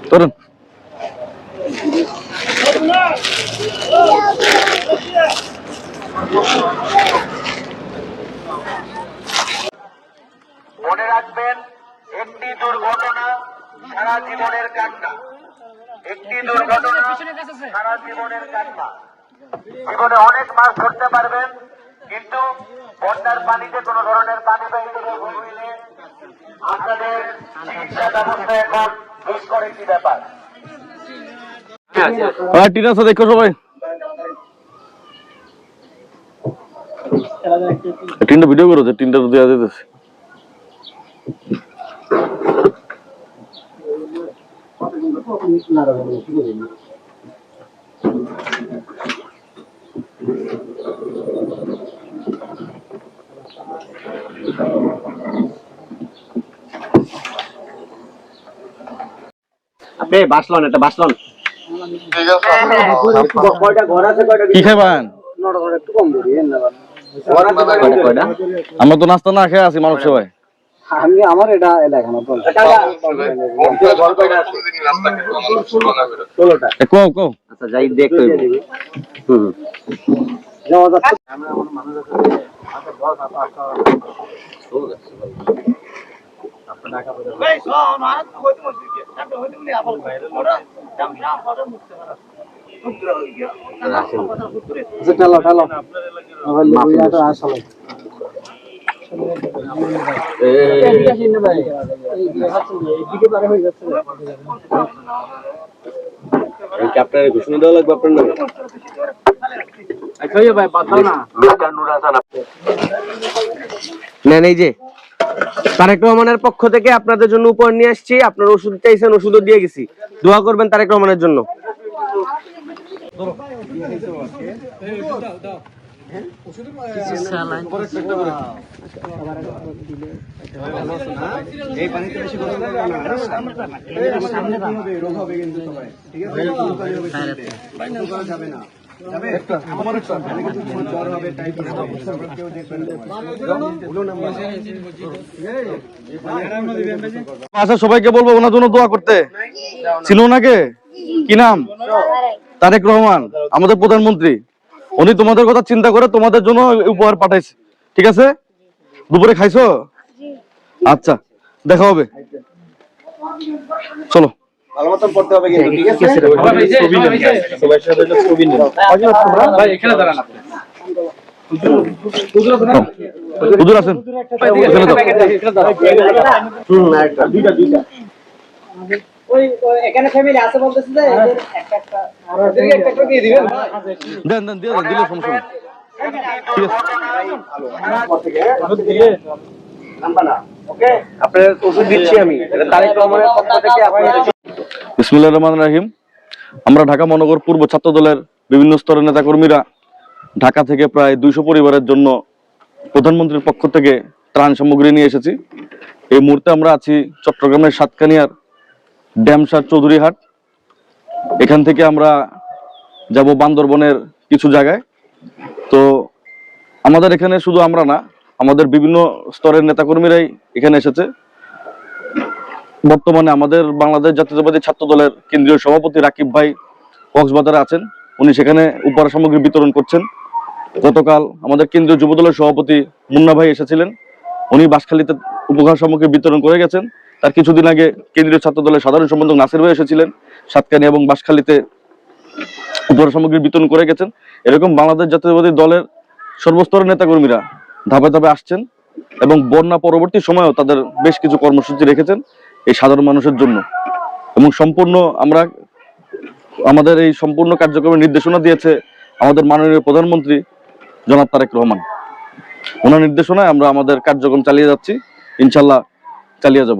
turun. মনে রাখবেন, একটি দুর্ঘটনা সারা জীবনের কান্না। একটি দুর্ঘটনা সারা জীবনের কান্না। জীবনে অনেক মাছ ধরতে পারবেন, কিন্তু বন্যার পানিতে কোনো ধরনের পানি বাইরে হইলে আপনাদের চিকিৎসা ব্যবস্থা এখন দুষ্কর একটি ব্যাপার। ঠিক আছে, দেখো সবাই তিনটা ভিডিও করো, তিনটা দেওয়া যেতেছে। আপনি বাসলন, এটা বাসলন কি খাইবেন? আমরা তো নাস্তা না খেয়ে আছি মানুষ সবাই। আমি আমার এটা এলাকানো আচ্ছা যাই দেখতে ক্যাপ্টেনের ঘোষণা দেওয়া লাগবে আপনার নামে। নেন, এই যে তারেক রহমানের পক্ষ থেকে আপনাদের জন্য উপহার নিয়ে আসছি। আপনার ওষুধ চাইছেন, ওষুধও দিয়ে গেছি। দোয়া করবেন তারেক রহমানের জন্য। আচ্ছা, সবাইকে বলবো ওনার জন্য দোয়া করতে। ছিল ওনাকে কি নাম? তারেক রহমান, আমাদের প্রধানমন্ত্রী। উনি তোমাদের কথা চিন্তা করে তোমাদের জন্য উপহার পাঠাইছে। ঠিক আছে? দুপুরে খাইছো? আচ্ছা, দেখা হবে। চলো। ভালো মতন পড়তে হবে কিন্তু, ঠিক আছে? হুজুর আছেন? এখানে ফ্যামিলি আছে বলতেছে যে একটা দিয়ে দিবেন। দেন দেন দিয়ে দিলে সমস্যা নেই। বিসমিল্লাহির রহমানির রহিম। আমরা ঢাকা মহানগর পূর্ব ছাত্র দলের বিভিন্ন স্তরের নেতাকর্মীরা ঢাকা থেকে প্রায় 200 পরিবারের জন্য প্রধানমন্ত্রীর পক্ষ থেকে ত্রাণ সামগ্রী নিয়ে এসেছি। এই মুহূর্তে আমরা আছি চট্টগ্রামের সাতকানিয়ার ড্যামসার চৌধুরীহাট। এখান থেকে আমরা যাব বান্দরবনের কিছু জায়গায়। তো আমাদের এখানে শুধু আমরা না, আমাদের বিভিন্ন স্তরের নেতাকর্মীরাই এখানে এসেছে। বর্তমানে আমাদের বাংলাদেশ জাতীয়তাবাদী ছাত্র দলের কেন্দ্রীয় সভাপতি রাকিব ভাই কক্সবাজারে আছেন, উনি সেখানে উপহার সামগ্রী বিতরণ করছেন। গতকাল আমাদের কেন্দ্রীয় যুব দলের সভাপতি মুন্না ভাই এসেছিলেন, উনি বাঁশখালীতে উপহার সামগ্রী বিতরণ করে গেছেন। তার কিছুদিন আগে কেন্দ্রীয় ছাত্র দলের সাধারণ সম্পাদক নাসির ভাই এসেছিলেন, সাতকানি এবং বাঁশখালীতে উপহার সামগ্রী বিতরণ করে গেছেন। এরকম বাংলাদেশ জাতীয়তাবাদী দলের সর্বস্তরের নেতাকর্মীরা ধাপে ধাপে আসছেন এবং বন্যা পরবর্তী সময়েও তাদের বেশ কিছু কর্মসূচি রেখেছেন এই সাধারণ মানুষের জন্য। এবং সম্পূর্ণ আমরা আমাদের এই সম্পূর্ণ কার্যক্রমের নির্দেশনা দিয়েছে আমাদের মাননীয় প্রধানমন্ত্রী জনাব তারেক রহমান। ওনার নির্দেশনায় আমরা আমাদের কার্যক্রম চালিয়ে যাচ্ছি, ইনশাল্লাহ চালিয়ে যাব।